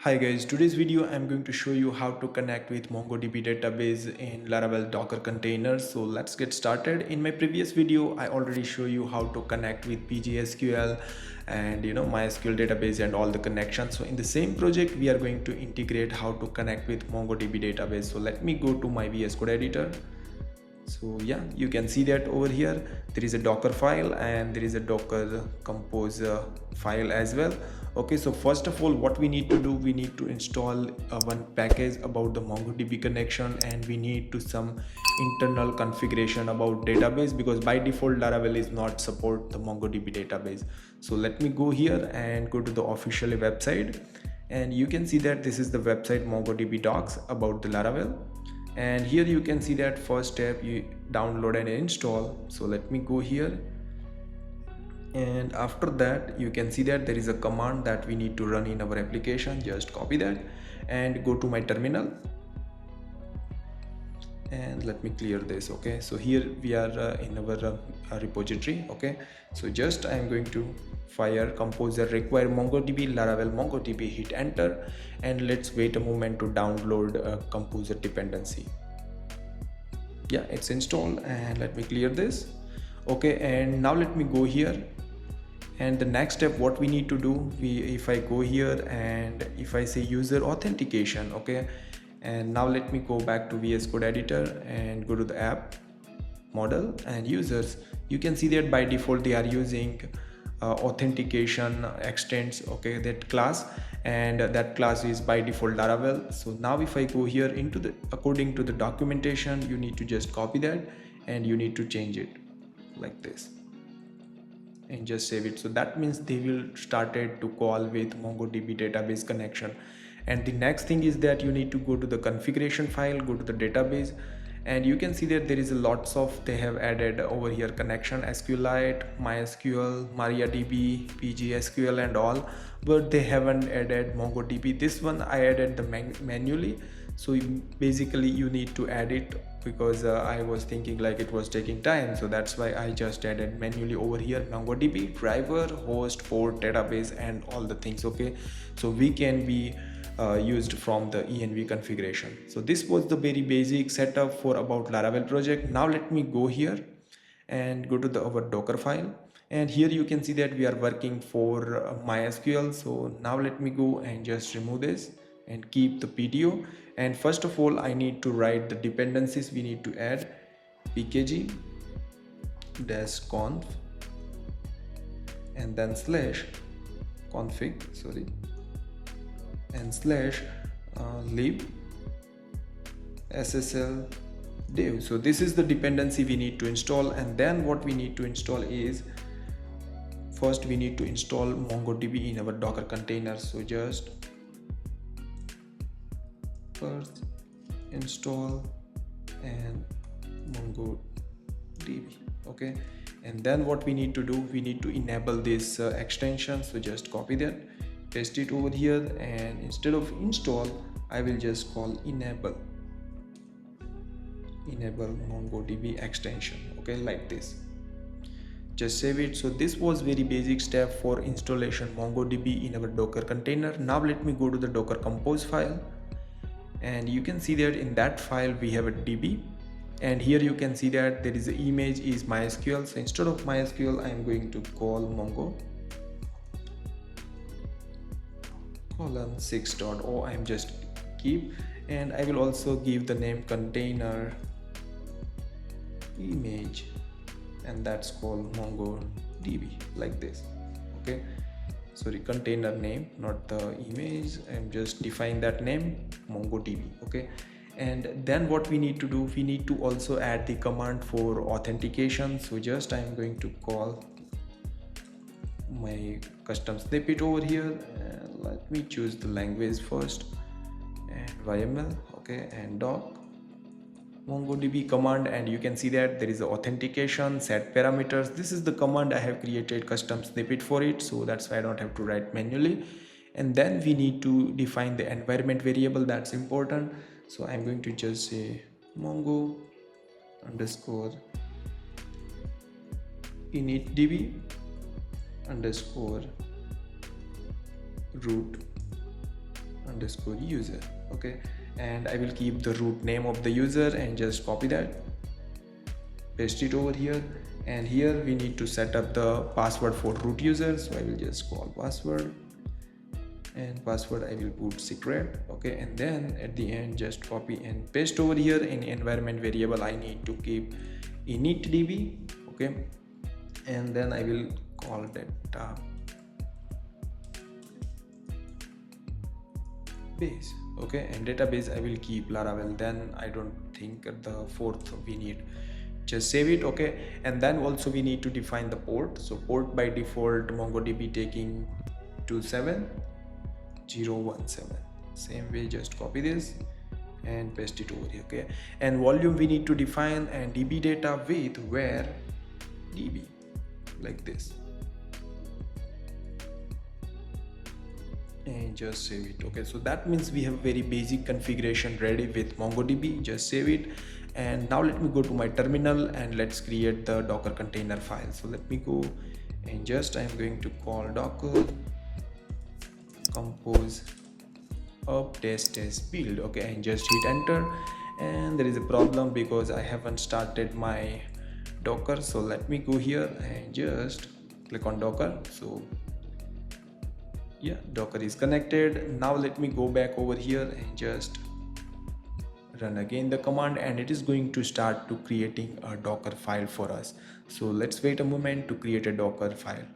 Hi guys, today's video I'm going to show you how to connect with MongoDB database in Laravel Docker containers. So let's get started. In my previous video, I already show you how to connect with PGSQL and MySQL database and all the connections. So in the same project, we are going to integrate how to connect with MongoDB database. So let me go to my VS Code editor. So yeah, you can see that over here there is a Docker file and there is a Docker compose file as well. Okay, so first of all, what we need to do, we need to install one package about the MongoDB connection, and we need to some internal configuration about database, because by default Laravel is not support the MongoDB database. So let me go here and go to the official website, and you can see that this is the website MongoDB docs about the Laravel. And here you can see that first step, you download and install. So let me go here, and after that you can see that there is a command that we need to run in our application. Just copy that and go to my terminal, and let me clear this. Okay, so here we are in our repository. Okay, so just I am going to fire composer require MongoDB Laravel MongoDB, hit enter, and let's wait a moment to download composer dependency. Yeah, it's installed, and let me clear this. Okay, and now let me go here, and the next step what we need to do, if I go here and if I say user authentication. Okay, and now let me go back to VS Code editor and go to the app model and users. You can see that by default they are using authentication extends, okay, that class, and that class is by default Laravel. So now if I go here into the according to the documentation, you need to just copy that and you need to change it like this and just save it. So that means they will started to call with MongoDB database connection. And the next thing is that you need to go to the configuration file, go to the database, and you can see that there is a lots of, they have added over here connection, SQLite, MySQL, MariaDB, PGSQL and all, but they haven't added MongoDB. This one I added the manually. So basically you need to add it, because I was thinking like it was taking time, so that's why I just added manually over here MongoDB driver, host, port, database and all the things. Okay, so we can be used from the env configuration. So this was the very basic setup for about Laravel project. Now let me go here and go to our Docker file, and here you can see that we are working for MySQL. So now let me go and just remove this and keep the PDO. And first of all, I need to write the dependencies. We need to add pkg -conf and then /config, and /lib ssl dev. So this is the dependency we need to install. And then what we need to install is, first we need to install MongoDB in our Docker container. So just first install and MongoDB. Okay, and then what we need to do, we need to enable this extension. So just copy that, paste it over here, and instead of install I will just call enable MongoDB extension. Okay, like this, just save it. So this was very basic step for installation MongoDB in our Docker container. Now let me go to the Docker compose file, and you can see that in that file we have a DB, and here you can see that there is an image is MySQL. So instead of MySQL I am going to call Mongo :6.0. I am just keep, and I will also give the name container image, and that's called MongoDB, like this. Okay, sorry, container name, not the image. I'm just define that name MongoDB. Okay, and then what we need to do, we need to also add the command for authentication. So just I'm going to call my custom snippet over here, and let me choose the language first, and YML. Okay, and doc MongoDB command, and you can see that there is authentication, set parameters. This is the command I have created custom snippet for it, so that's why I don't have to write manually. And then we need to define the environment variable, that's important. So I'm going to just say Mongo underscore initdb underscore root underscore user. Okay, and I will keep the root name of the user and just copy that, paste it over here, and here we need to set up the password for root user. So I will just call password, and password I will put secret. Okay, and then at the end just copy and paste over here. In environment variable I need to keep initDB. Okay, and then I will call that base. Okay, and database I will keep Laravel. Then I don't think the fourth we need, just save it. Okay, and then also we need to define the port. So port by default MongoDB taking 27017. Same way, just copy this and paste it over here. Okay, and volume we need to define, and db data with where db, like this, and just save it. Okay, so that means we have very basic configuration ready with MongoDB. Just save it, and now let me go to my terminal and let's create the Docker container file. So let me go and just I'm going to call docker compose up test build. Okay, and just hit enter, and there is a problem because I haven't started my Docker. So let me go here and just click on Docker. So yeah, Docker is connected. Now let me go back over here and just run again the command, and it is going to start to creating a Docker file for us. So let's wait a moment to create a Docker file.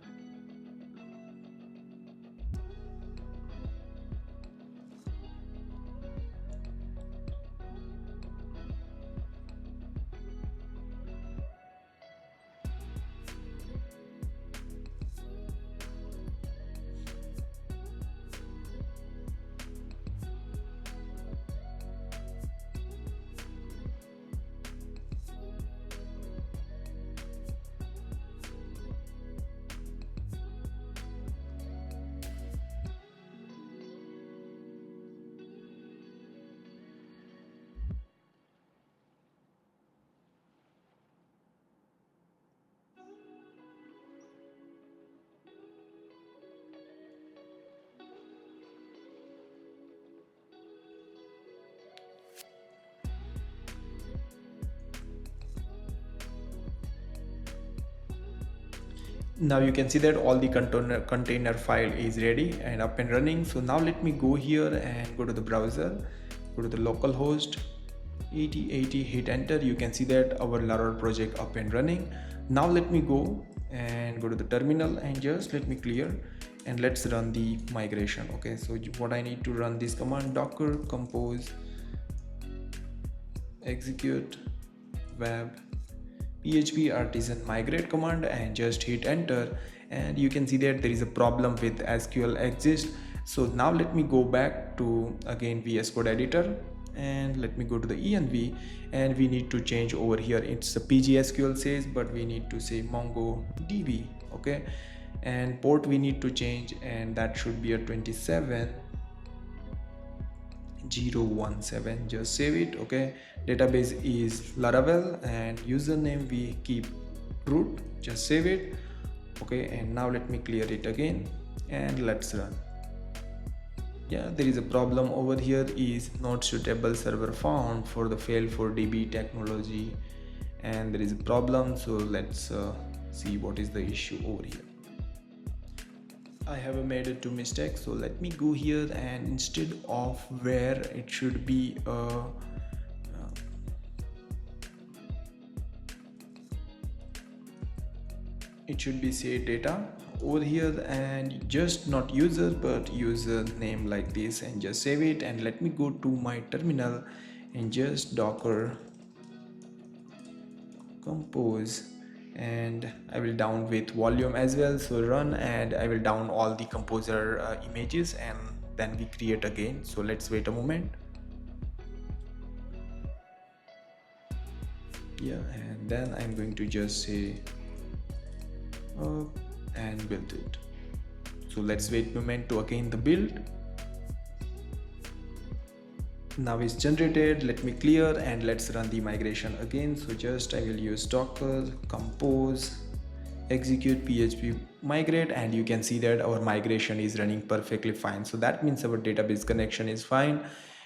Now you can see that all the container file is ready and up and running. So now let me go here and go to the browser, go to the localhost 8080, hit enter. You can see that our Laravel project up and running. Now let me go and go to the terminal and just let me clear and let's run the migration. Okay, so what I need to run this command, docker compose execute web php artisan migrate command, and just hit enter, and you can see that there is a problem with SQL exist. So now let me go back to again VS Code editor and let me go to the env, and we need to change over here. It's a PGSQL says, but we need to say MongoDB. Okay, and port we need to change, and that should be a 27017. Just save it. Okay, database is Laravel and username we keep root. Just save it. Okay, and now let me clear it again and let's run. Yeah, there is a problem over here, is not suitable server found for the fail for DB technology, and there is a problem. So let's see what is the issue over here. I have made two mistakes. So let me go here, and instead of where it should be it should be say data over here, and just not user but user name like this, and just save it. And let me go to my terminal and just docker compose, and I will down with volume as well. So run, and I will down all the composer images, and then we create again. So let's wait a moment. Yeah, and then I'm going to just say and build it. So let's wait a moment to again the build. Now it's generated. Let me clear and let's run the migration again. So just I will use docker compose execute php migrate, and you can see that our migration is running perfectly fine. So that means our database connection is fine.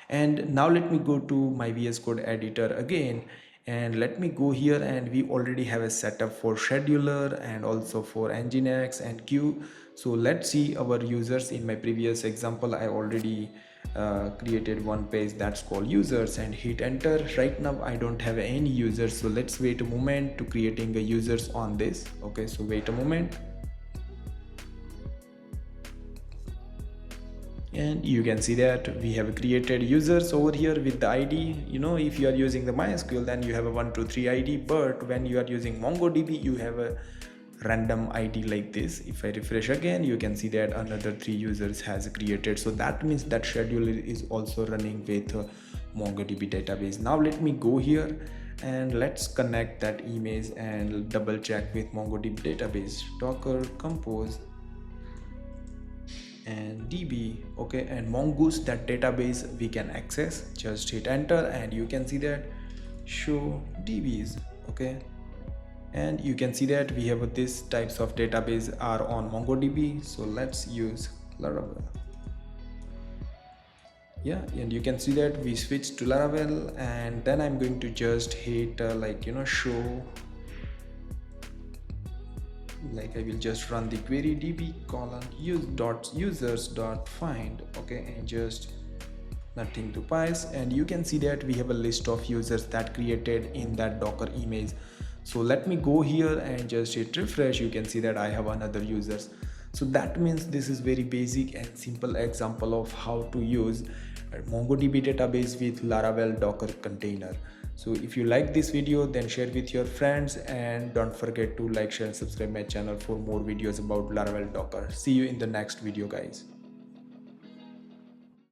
And now let me go to my VS Code editor again, and let me go here, and we already have a setup for scheduler and also for nginx and queue. So let's see our users. In my previous example, I already created one page that's called users and hit enter. Right now I don't have any users, so let's wait a moment to creating a users on this. Okay, so wait a moment. And you can see that we have created users over here with the ID. You know, if you are using the MySQL, then you have a 123 ID, but when you are using MongoDB, you have a random ID like this. If I refresh again, you can see that another 3 users has created. So that means that scheduler is also running with MongoDB database. Now let me go here and let's connect that image and double check with MongoDB database. Docker compose and db. Okay, and mongoose, that database we can access. Just hit enter and you can see that show dbs. Okay, and you can see that we have this types of database are on MongoDB. So let's use Laravel. Yeah, and you can see that we switch to Laravel, and then I'm going to just hit show. Like I will just run the query db colon users.find. Okay, and just nothing to pass, and you can see that we have a list of users that created in that Docker image. So let me go here and just hit refresh. You can see that I have another users. So that means this is very basic and simple example of how to use a MongoDB database with Laravel Docker container. So if you like this video, then share with your friends, and don't forget to like, share and subscribe my channel for more videos about Laravel Docker. See you in the next video, guys.